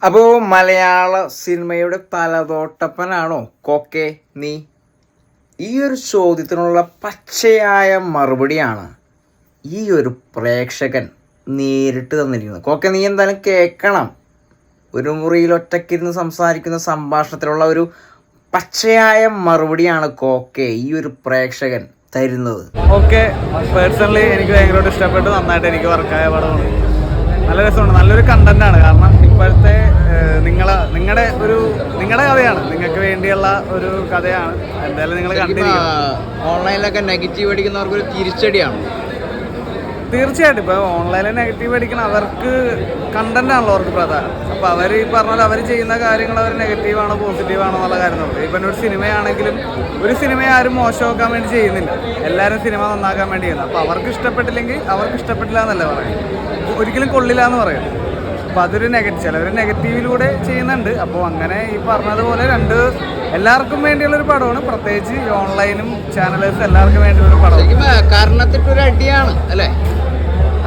അപ്പോൾ മലയാള സിനിമയുടെ തലതൊട്ടപ്പനാണോ കോക്കെ നീ? ഈ ഒരു ചോദ്യത്തിനുള്ള പച്ചയായ മറുപടിയാണ് ഈ ഒരു പ്രേക്ഷകൻ നേരിട്ട് തന്നിരിക്കുന്നത്. കോക്കെ നീ എന്തായാലും കേൾക്കണം. ഒരു മുറിയിൽ ഒറ്റയ്ക്കിരുന്ന് സംസാരിക്കുന്ന സംഭാഷണത്തിലുള്ള ഒരു പച്ചയായ മറുപടിയാണ് കോക്കെ ഈ ഒരു പ്രേക്ഷകൻ തരുന്നത്. ഓക്കെ, പേഴ്സണലി എനിക്ക് ഭയങ്കരമായിട്ട് ഇഷ്ടപ്പെട്ടു. നന്നായിട്ട് എനിക്ക് വർക്കായ പടമാണ്. നല്ല രസമുണ്ട്, നല്ലൊരു കണ്ടന്റാണ്. കാരണം ഇപ്പോഴത്തെ നിങ്ങളുടെ കഥയാണ്, നിങ്ങൾക്ക് വേണ്ടിയുള്ള ഒരു കഥയാണ്. എന്തായാലും നിങ്ങൾ കണ്ടിരിക്കും. ഓൺലൈനിലൊക്കെ നെഗറ്റീവ് അടിക്കുന്നവർക്ക് ഒരു തിരിച്ചടിയാണ്. തീർച്ചയായിട്ടും ഇപ്പോൾ ഓൺലൈനിൽ നെഗറ്റീവ് അടിക്കണം, അവർക്ക് കണ്ടന്റ് ആണല്ലോ അവർക്ക് പ്രധാനം. അപ്പോൾ അവർ ഈ പറഞ്ഞാൽ അവർ ചെയ്യുന്ന കാര്യങ്ങൾ അവർ നെഗറ്റീവാണോ പോസിറ്റീവാണോ എന്നുള്ള കാര്യം നോക്കുക. ഇപ്പം ഒരു സിനിമയാണെങ്കിലും ഒരു സിനിമയെ ആരും മോശമാക്കാൻ വേണ്ടി ചെയ്യുന്നില്ല, എല്ലാവരും സിനിമ നന്നാക്കാൻ വേണ്ടി ചെയ്യുന്നത്. അപ്പോൾ അവർക്ക് ഇഷ്ടപ്പെട്ടില്ലെങ്കിൽ അവർക്ക് ഇഷ്ടപ്പെട്ടില്ല എന്നല്ല പറയും, ഒരിക്കലും കൊള്ളില്ല എന്ന് പറയും. അപ്പോൾ അതൊരു ചിലവർ നെഗറ്റീവിലൂടെ ചെയ്യുന്നുണ്ട്. അപ്പോൾ അങ്ങനെ ഈ പറഞ്ഞതുപോലെ എല്ലാവർക്കും വേണ്ടിയുള്ളൊരു പടമാണ്. പ്രത്യേകിച്ച് ഈ ഓൺലൈനും ചാനലേഴ്സും എല്ലാവർക്കും വേണ്ടിയുള്ളൊരു പടമാണ്. കാരണത്തിട്ടൊരു അടിയാണ് അല്ലേ?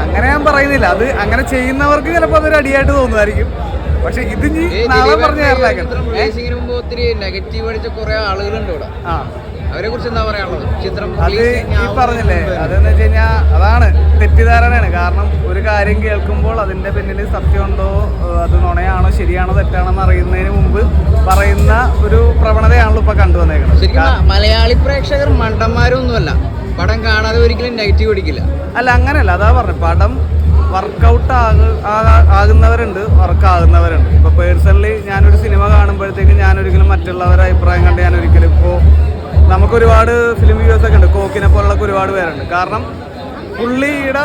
അങ്ങനെ ഞാൻ പറയുന്നില്ല, അത് അങ്ങനെ ചെയ്യുന്നവർക്ക് ചിലപ്പോൾ അതൊരു അടിയായിട്ട് തോന്നുമായിരിക്കും. പക്ഷെ ഇത് നാളെ പറഞ്ഞു മുമ്പ് ഒത്തിരി നെഗറ്റീവ് അടിച്ച കുറെ ആളുകളുണ്ട് ഇവിടെ. അവരെ കുറിച്ച് എന്താ പറയാനുള്ളത്? ചിത്രം അത് ഈ പറഞ്ഞില്ലേ, അതെന്ന് വെച്ച് കഴിഞ്ഞാൽ അതാണ് തെറ്റിദ്ധാരണയാണ്. കാരണം ഒരു കാര്യം കേൾക്കുമ്പോൾ അതിന്റെ പിന്നിൽ സത്യമുണ്ടോ, അത് നുണയാണോ ശരിയാണോ തെറ്റാണോ എന്ന് അറിയുന്നതിന് മുമ്പ് പറയുന്ന ഒരു പ്രവണതയാണല്ലോ ഇപ്പൊ കണ്ടുവന്നേക്കുന്നത്. ശരിക്കും മലയാളി പ്രേക്ഷകർ മണ്ടന്മാരൊന്നുമല്ല, പടം കാണാതെ ഒരിക്കലും നെഗറ്റീവ് അടിക്കില്ല. അല്ല, അങ്ങനെയല്ല, അതാ പറഞ്ഞു, പടം വർക്കൗട്ട് ആകുന്നവരുണ്ട്, വർക്കാകുന്നവരുണ്ട്. ഇപ്പോൾ പേഴ്സണലി ഞാനൊരു സിനിമ കാണുമ്പോഴത്തേക്ക് ഞാനൊരിക്കലും മറ്റുള്ളവരുടെ അഭിപ്രായം കണ്ട് ഞാനൊരിക്കലും ഇപ്പോൾ നമുക്കൊരുപാട് ഫിലിം വ്യൂവേഴ്സൊക്കെ ഉണ്ട്, കോക്കിനെ പോലുള്ള ഒരുപാട് പേരുണ്ട്. കാരണം പുള്ളിയുടെ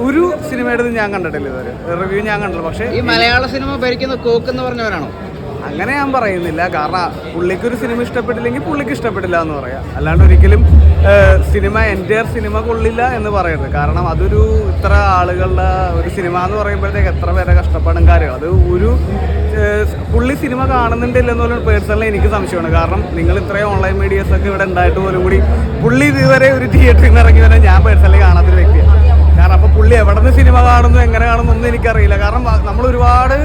ഒരു സിനിമയുടെ ഞാൻ കണ്ടിട്ടില്ല, ഇതൊരു റിവ്യൂ ഞാൻ കണ്ടില്ല. പക്ഷേ ഈ മലയാള സിനിമ ഭരിക്കുന്ന കോക്ക് എന്ന് പറഞ്ഞവരാണോ? അങ്ങനെ ഞാൻ പറയുന്നില്ല. കാരണം പുള്ളിക്കൊരു സിനിമ ഇഷ്ടപ്പെട്ടില്ലെങ്കിൽ പുള്ളിക്ക് ഇഷ്ടപ്പെട്ടില്ല എന്ന് പറയാം. അല്ലാണ്ട് ഒരിക്കലും എൻ്റെ സിനിമ കൊള്ളില്ല എന്ന് പറയരുത്. കാരണം അതൊരു ഇത്ര ആളുകളുടെ ഒരു സിനിമ എന്ന് പറയുമ്പോഴത്തേക്ക് എത്ര പേരെ കഷ്ടപ്പാടും കാര്യം. അത് പുള്ളി സിനിമ കാണുന്നുണ്ടില്ലെന്നുള്ള പേഴ്സണലി എനിക്ക് സംശയമാണ്. കാരണം നിങ്ങൾ ഇത്രയും ഓൺലൈൻ മീഡിയസൊക്കെ ഇവിടെ ഉണ്ടായിട്ട് പോലും കൂടി പുള്ളി ഇതുവരെ ഒരു തിയേറ്ററിൽ നിന്ന് ഇറങ്ങി വരെ ഞാൻ പേഴ്സണലി കാണാത്തൊരു വ്യക്തിയാണ്. കാരണം അപ്പോൾ പുള്ളി എവിടെ നിന്ന് സിനിമ കാണുന്നു, എങ്ങനെ കാണുന്നു ഒന്നും എനിക്കറിയില്ല. കാരണം നമ്മൾ ഒരുപാട്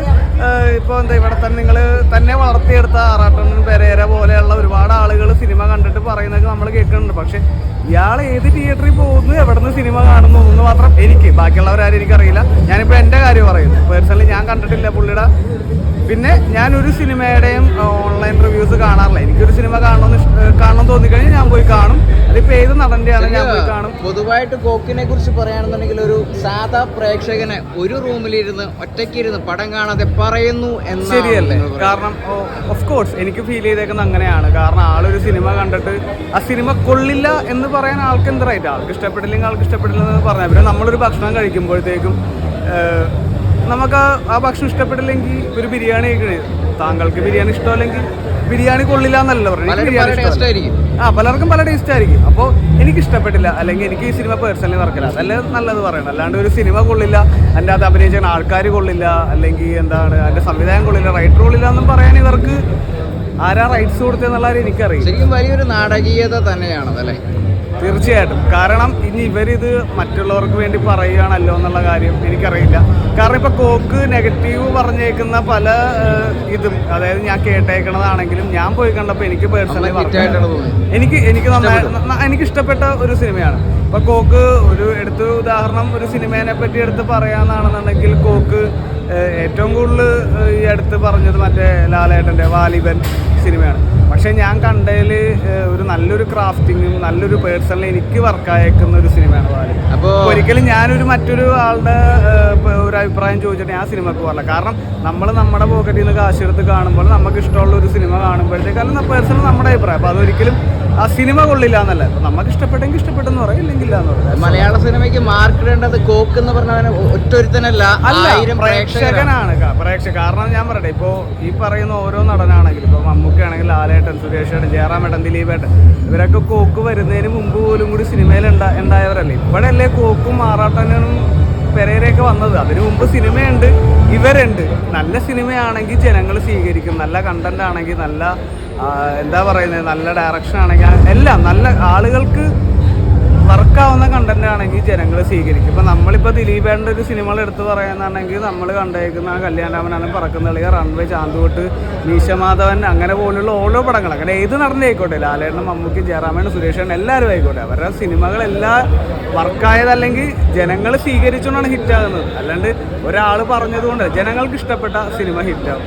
ഇപ്പോൾ ഇവിടെ തന്നെ നിങ്ങൾ തന്നെ വളർത്തിയെടുത്ത ആറാട്ടൻ പെരേര പോലെയുള്ള ഒരുപാട് ആളുകൾ സിനിമ കണ്ടിട്ട് പറയുന്നതൊക്കെ നമ്മൾ കേൾക്കുന്നുണ്ട്. പക്ഷെ ഇയാൾ ഏത് തിയേറ്ററിൽ പോകുന്നു, എവിടെ നിന്ന് സിനിമ കാണുന്നു എന്ന് മാത്രം ബാക്കിയുള്ളവരാരും എനിക്കറിയില്ല. ഞാനിപ്പോൾ എൻ്റെ കാര്യം പറയുന്നു. പേഴ്സണലി ഞാൻ കണ്ടിട്ടില്ല പുള്ളിയുടെ. പിന്നെ ഞാനൊരു സിനിമയുടെയും ഓൺലൈൻ റിവ്യൂസ് കാണാറില്ല. എനിക്കൊരു സിനിമ കാണണം തോന്നിക്കഴിഞ്ഞാൽ ഞാൻ പോയി കാണും. അതിപ്പോൾ ഏത് നടൻ്റെയാണ് ഞാൻ പോയി കാണും. പൊതുവായിട്ട് കോക്കിനെ കുറിച്ച് പറയുകയാണെന്നുണ്ടെങ്കിൽ ഒരു സാധാ പ്രേക്ഷകനെ ഒരു റൂമിലിരുന്ന് ഒറ്റയ്ക്കിരുന്ന് പടം കാണാതെ പറയുന്നു എന്ന് ശരിയല്ലേ? കാരണം ഓഫ് കോഴ്സ് എനിക്ക് ഫീൽ ചെയ്തേക്കുന്നത് അങ്ങനെയാണ്. കാരണം ആളൊരു സിനിമ കണ്ടിട്ട് ആ സിനിമ കൊള്ളില്ല എന്ന് പറയാൻ ആൾക്ക് എന്ത് റൈറ്റ്? ആൾക്ക് ഇഷ്ടപ്പെട്ടില്ലെങ്കിൽ ആൾക്ക് ഇഷ്ടപ്പെട്ടില്ല എന്ന് പറഞ്ഞാൽ. പിന്നെ നമ്മളൊരു ഭക്ഷണം കഴിക്കുമ്പോഴത്തേക്കും നമുക്ക് ആ ഭക്ഷണം ഇഷ്ടപ്പെട്ടില്ലെങ്കിൽ ഒരു ബിരിയാണി കഴിക്കണേ, താങ്കൾക്ക് ബിരിയാണി ഇഷ്ടമല്ലെങ്കിൽ ബിരിയാണി കൊള്ളില്ല എന്നല്ല പറയുന്നത്. പലർക്കും പല ടേസ്റ്റ് ആയിരിക്കും. അപ്പോൾ എനിക്ക് ഇഷ്ടപ്പെട്ടില്ല അല്ലെങ്കിൽ എനിക്ക് ഈ സിനിമ പേഴ്സണലി വർക്കില്ല, അതല്ലേ നല്ലത് പറയണം. അല്ലാണ്ട് ഒരു സിനിമ കൊള്ളില്ല, അതിൻ്റെ അകത്ത് അഭിനയിച്ച ആൾക്കാർ കൊള്ളില്ല, അല്ലെങ്കിൽ എന്താണ് അതിൻ്റെ സംവിധാനം കൊള്ളില്ല, റൈറ്റർ കൊള്ളില്ല എന്നും പറയാൻ ഇവർക്ക് ആരാ റൈറ്റ്സ് കൊടുത്തതെന്നുള്ള എനിക്കറിയില്ല. ശരിക്കും വലിയൊരു നാടകീയത തന്നെയാണതല്ലേ? തീർച്ചയായിട്ടും. കാരണം ഇനി ഇവരിത് മറ്റുള്ളവർക്ക് വേണ്ടി പറയുകയാണല്ലോ എന്നുള്ള കാര്യം എനിക്കറിയില്ല. കാരണം ഇപ്പോൾ കോക്ക് നെഗറ്റീവ് പറഞ്ഞേക്കുന്ന പല അതായത് ഞാൻ കേട്ടേക്കണതാണെങ്കിലും ഞാൻ പോയി കണ്ടപ്പോൾ എനിക്ക് പേഴ്സണലി എനിക്ക് ഇഷ്ടപ്പെട്ട ഒരു സിനിമയാണ്. ഇപ്പോൾ കോക്ക് എടുത്തൊരു ഉദാഹരണം, ഒരു സിനിമേനെ പറ്റി എടുത്ത് പറയാമെന്നാണെന്നുണ്ടെങ്കിൽ കോക്ക് ഏറ്റവും കൂടുതൽ ഈ അടുത്ത് പറഞ്ഞത് മറ്റേ ലാലേട്ടൻ്റെ വാലിബൻ സിനിമയാണ്. പക്ഷേ ഞാൻ കണ്ടതിൽ ഒരു നല്ലൊരു ക്രാഫ്റ്റിങ്ങും നല്ലൊരു പേഴ്സണലി എനിക്ക് വർക്കായേക്കുന്ന ഒരു സിനിമയാണ് വാലി. അപ്പോൾ ഒരിക്കലും ഞാനൊരു മറ്റൊരു ആളുടെ ഒരു അഭിപ്രായം ചോദിച്ചിട്ട് ഞാൻ സിനിമക്ക് പോകില്ല. കാരണം നമ്മൾ നമ്മുടെ പോക്കറ്റിൽ നിന്ന് കാശെടുത്ത് കാണുമ്പോൾ നമുക്ക് ഇഷ്ടമുള്ള ഒരു സിനിമ കാണുമ്പോഴത്തേക്കാളും പേഴ്സണൽ നമ്മുടെ അഭിപ്രായം. അപ്പോൾ അതൊരിക്കലും ആ സിനിമ കൊള്ളില്ല എന്നല്ല. അപ്പം നമുക്ക് ഇഷ്ടപ്പെട്ടെങ്കിൽ ഇഷ്ടപ്പെട്ടെന്ന് പറയും, ഇല്ലെങ്കില്ല എന്ന് പറയും. മലയാള സിനിമയ്ക്ക് മാർക്ക് ഇടേണ്ടത് കോക്ക് എന്ന് പറഞ്ഞവന് ഒറ്റൊരുത്തനല്ല, പ്രേക്ഷകനാണ്. കാരണം ഞാൻ പറയട്ടെ, ഇപ്പോൾ ഈ പറയുന്ന ഓരോ നടനാണെങ്കിലും, ഇപ്പോൾ മമ്മൂക്കയാണെങ്കിൽ ലാലേട്ടൻ, സുരേഷേട്ടൻ, ജയറാമേട്ടൻ, ദിലീപേട്ടൻ, ഇവരൊക്കെ കോക്ക് വരുന്നതിന് മുമ്പ് പോലും കൂടി സിനിമയിൽ ഉണ്ടായവരല്ലേ. ഇപ്പോഴല്ലേ കോക്കും ആറാട്ടനും പെരേരയൊക്കെ വന്നത്. അതിനു മുമ്പ് സിനിമയുണ്ട്, ഇവരുണ്ട്. നല്ല സിനിമയാണെങ്കിൽ ജനങ്ങൾ സ്വീകരിക്കും, നല്ല കണ്ടന്റ് ആണെങ്കിൽ, നല്ല എന്താ പറയുന്നത്, നല്ല ഡയറക്ഷൻ ആണെങ്കിൽ, എല്ലാം നല്ല ആളുകൾക്ക് വർക്കാവുന്ന കണ്ടന്റ് ആണെങ്കിൽ ജനങ്ങൾ സ്വീകരിക്കും. ഇപ്പം നമ്മളിപ്പോൾ ദിലീപേൻ്റെ ഒരു സിനിമകൾ എടുത്ത് പറയുകയാണെന്നുണ്ടെങ്കിൽ നമ്മൾ കണ്ടേക്കുന്ന കല്യാണരാമനാണ്, പറക്കുന്ന കളിക, റൺവേ, ചാന്തുകൊട്ട്, മീശമാധവൻ, അങ്ങനെ പോലുള്ള ഓരോ പടങ്ങൾ, അങ്ങനെ ഏത് നടനെ ആയിക്കോട്ടെ, ലാലേട്ടനും മമ്മൂക്കും ജയറാമേനും സുരേഷേനും എല്ലാവരും ആയിക്കോട്ടെ, അവരുടെ സിനിമകളെല്ലാം വർക്കായതല്ലെങ്കിൽ ജനങ്ങൾ സ്വീകരിച്ചുകൊണ്ടാണ് ഹിറ്റാകുന്നത്. അല്ലാണ്ട് ഒരാൾ പറഞ്ഞതുകൊണ്ട് ജനങ്ങൾക്ക് ഇഷ്ടപ്പെട്ട സിനിമ ഹിറ്റാകും.